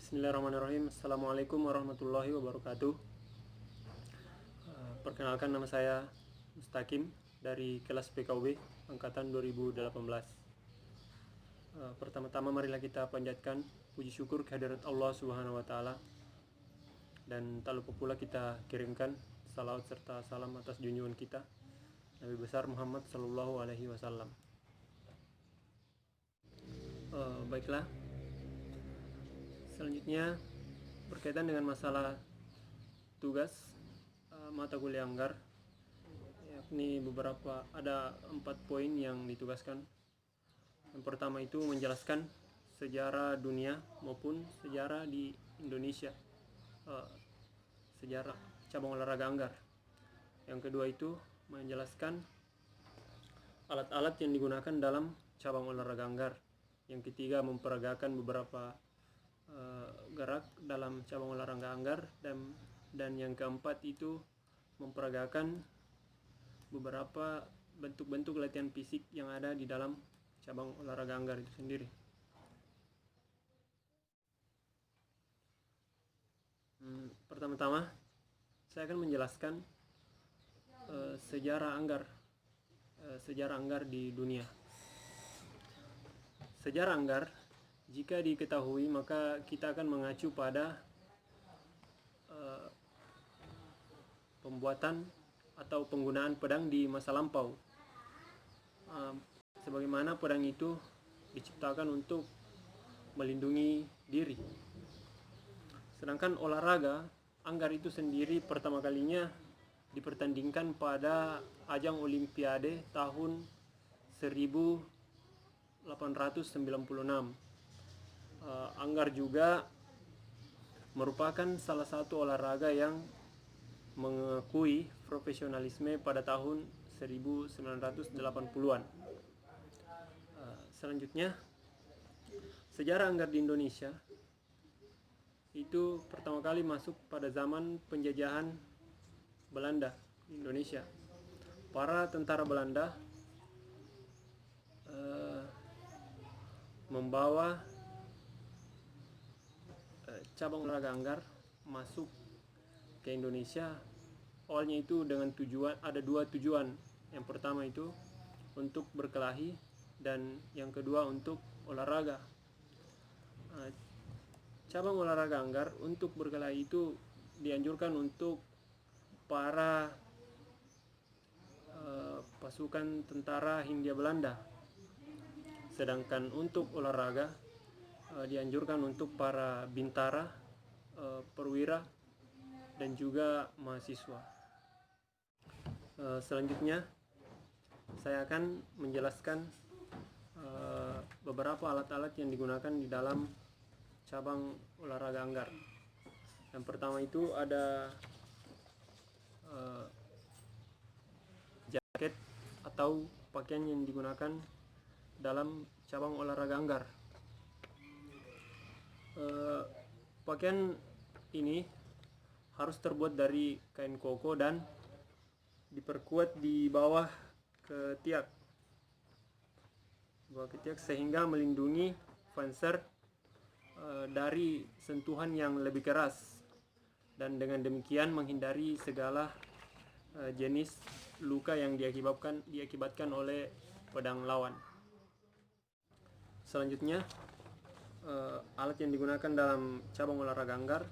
Bismillahirrahmanirrahim. Assalamualaikum warahmatullahi wabarakatuh. Perkenalkan, nama saya Mustaqim dari kelas PKUB angkatan 2018. Pertama-tama marilah kita panjatkan puji syukur kehadirat Allah Subhanahu wa taala, dan tak lupa pula kita kirimkan salawat serta salam atas junjungan kita Nabi besar Muhammad sallallahu alaihi wasallam. Baiklah. Selanjutnya berkaitan dengan masalah tugas mata kuliah Anggar, yakni ada 4 poin yang ditugaskan. Yang pertama itu menjelaskan sejarah dunia maupun sejarah di Indonesia, sejarah cabang olahraga Anggar. Yang kedua itu menjelaskan alat-alat yang digunakan dalam cabang olahraga Anggar. Yang ketiga memperagakan beberapa gerak dalam cabang olahraga Anggar, dan yang keempat itu memperagakan beberapa bentuk-bentuk latihan fisik yang ada di dalam cabang olahraga Anggar itu sendiri. Pertama-tama saya akan menjelaskan sejarah Anggar di dunia. Sejarah Anggar, jika diketahui, maka kita akan mengacu pada pembuatan atau penggunaan pedang di masa lampau. Sebagaimana pedang itu diciptakan untuk melindungi diri. Sedangkan olahraga Anggar itu sendiri pertama kalinya dipertandingkan pada ajang Olimpiade tahun 1896. Anggar juga merupakan salah satu olahraga yang mengakui profesionalisme pada tahun 1980-an. Selanjutnya, sejarah Anggar di Indonesia itu pertama kali masuk pada zaman penjajahan Belanda di Indonesia. Para tentara Belanda membawa cabang olahraga Anggar masuk ke Indonesia. Awalnya itu dengan ada 2 tujuan. Yang pertama itu untuk berkelahi, dan yang kedua untuk olahraga. Cabang olahraga Anggar untuk berkelahi itu dianjurkan untuk para pasukan tentara Hindia Belanda. Sedangkan untuk olahraga dianjurkan untuk para bintara, perwira, dan juga mahasiswa. Selanjutnya saya akan menjelaskan beberapa alat-alat yang digunakan di dalam cabang olahraga Anggar. Yang pertama itu ada jaket atau pakaian yang digunakan dalam cabang olahraga Anggar. Pakaian ini harus terbuat dari kain koko dan diperkuat di bawah ketiak sehingga melindungi panser dari sentuhan yang lebih keras, dan dengan demikian menghindari segala jenis luka yang diakibatkan oleh pedang lawan. Selanjutnya, alat yang digunakan dalam cabang olahraga Anggar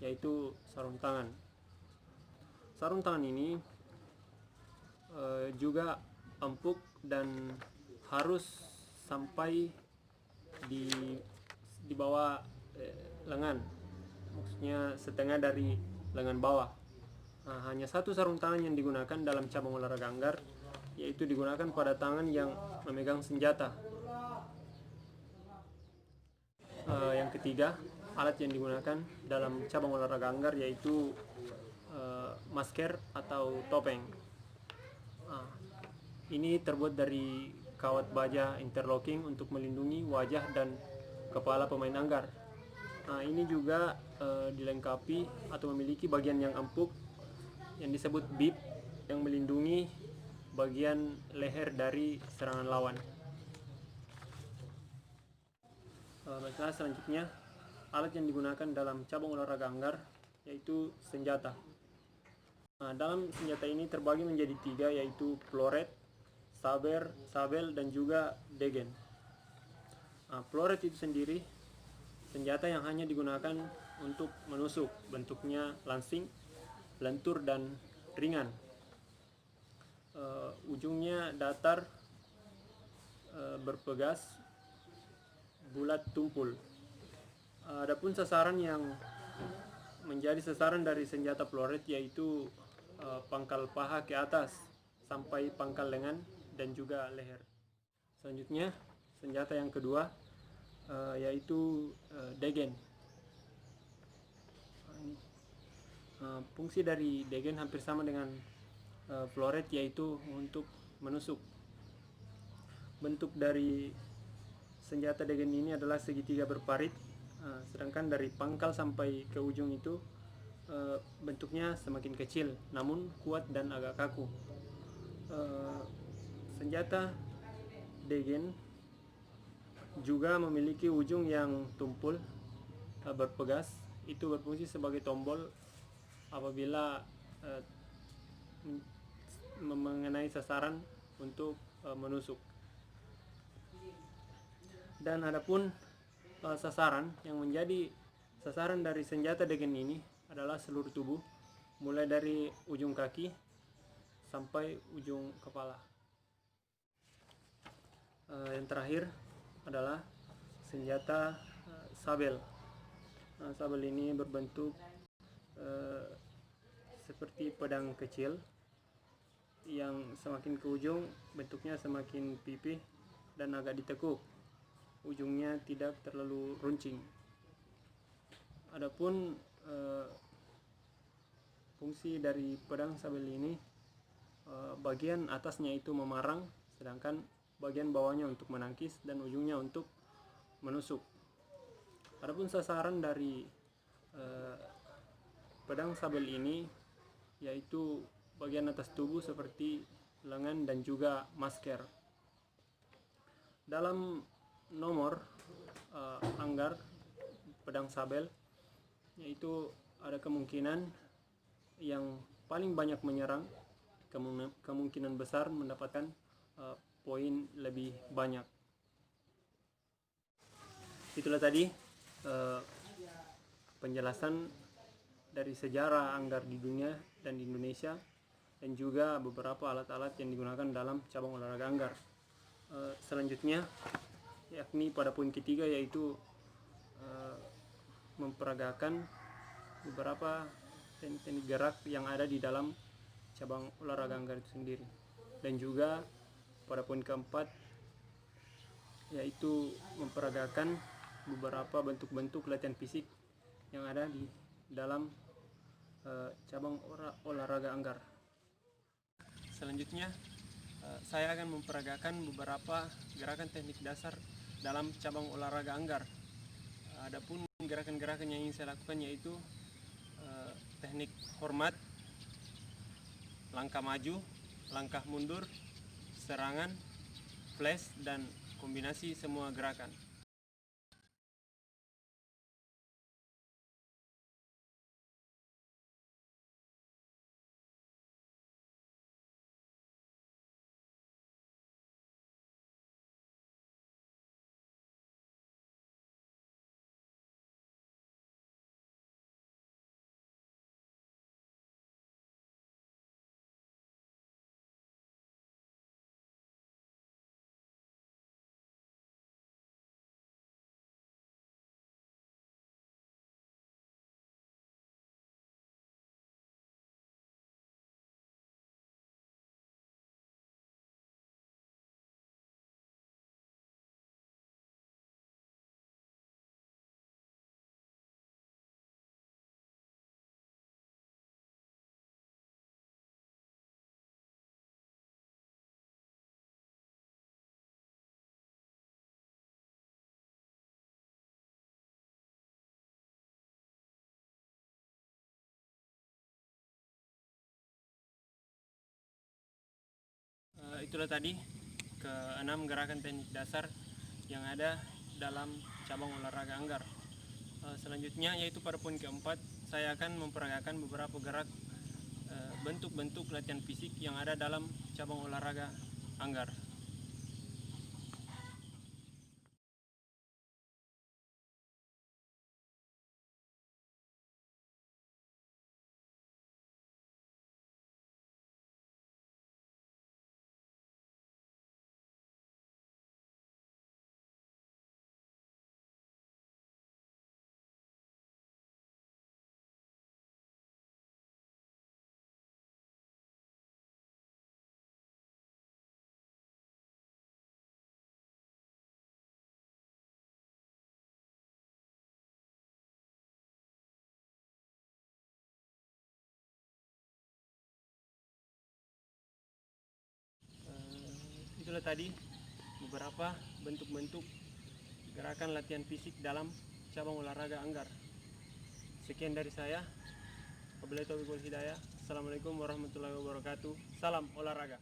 yaitu sarung tangan. Sarung tangan ini juga empuk dan harus sampai di bawah lengan, maksudnya setengah dari lengan bawah. Hanya satu sarung tangan yang digunakan dalam cabang olahraga Anggar, yaitu digunakan pada tangan yang memegang senjata. Yang ketiga, alat yang digunakan dalam cabang olahraga Anggar yaitu masker atau topeng. Ini terbuat dari kawat baja interlocking untuk melindungi wajah dan kepala pemain Anggar. Ini juga dilengkapi atau memiliki bagian yang empuk yang disebut bib, yang melindungi bagian leher dari serangan lawan. Baiklah, selanjutnya alat yang digunakan dalam cabang olahraga anggar, yaitu senjata. Nah, dalam senjata ini terbagi menjadi 3, yaitu floret, sabel, dan juga degen. Nah, floret itu sendiri senjata yang hanya digunakan untuk menusuk, bentuknya langsing, lentur, dan ringan. Ujungnya datar, berpegas, bulat, tumpul. Adapun sasaran yang menjadi sasaran dari senjata floret yaitu pangkal paha ke atas sampai pangkal lengan dan juga leher. Selanjutnya senjata yang kedua yaitu degen. Fungsi dari degen hampir sama dengan floret, yaitu untuk menusuk. Bentuk dari senjata degen ini adalah segitiga berparit, sedangkan dari pangkal sampai ke ujung itu bentuknya semakin kecil namun kuat dan agak kaku. Senjata degen juga memiliki ujung yang tumpul, berpegas. Itu berfungsi sebagai tombol apabila mengenai sasaran untuk menusuk. Dan adapun sasaran yang menjadi sasaran dari senjata degen ini adalah seluruh tubuh, mulai dari ujung kaki sampai ujung kepala. Yang terakhir adalah senjata sabel. Sabel ini berbentuk seperti pedang kecil yang semakin ke ujung bentuknya semakin pipih dan agak ditekuk. Ujungnya tidak terlalu runcing. Adapun fungsi dari pedang sabel ini, bagian atasnya itu memarang, sedangkan bagian bawahnya untuk menangkis dan ujungnya untuk menusuk. Adapun sasaran dari pedang sabel ini yaitu bagian atas tubuh seperti lengan dan juga masker. Dalam nomor anggar pedang sabel, yaitu ada kemungkinan yang paling banyak menyerang, kemungkinan besar mendapatkan poin lebih banyak. Itulah tadi penjelasan dari sejarah anggar di dunia dan di Indonesia, dan juga beberapa alat-alat yang digunakan dalam cabang olahraga anggar. Selanjutnya yakni pada poin ketiga, yaitu memperagakan beberapa teknik gerak yang ada di dalam cabang olahraga anggar itu sendiri. Dan juga pada poin keempat, yaitu memperagakan beberapa bentuk-bentuk latihan fisik yang ada di dalam cabang olahraga anggar. Selanjutnya saya akan memperagakan beberapa gerakan teknik dasar dalam cabang olahraga anggar. Adapun gerakan-gerakan yang ingin saya lakukan yaitu teknik hormat, langkah maju, langkah mundur, serangan, flash, dan kombinasi semua gerakan. Itulah tadi ke-6 gerakan teknik dasar yang ada dalam cabang olahraga anggar. Selanjutnya yaitu pada poin keempat, saya akan memperagakan beberapa gerak bentuk-bentuk latihan fisik yang ada dalam cabang olahraga anggar. Itulah tadi beberapa bentuk-bentuk gerakan latihan fisik dalam cabang olahraga anggar. Sekian dari saya. Wabillahi taufiq wal hidayah. Assalamualaikum warahmatullahi wabarakatuh. Salam olahraga.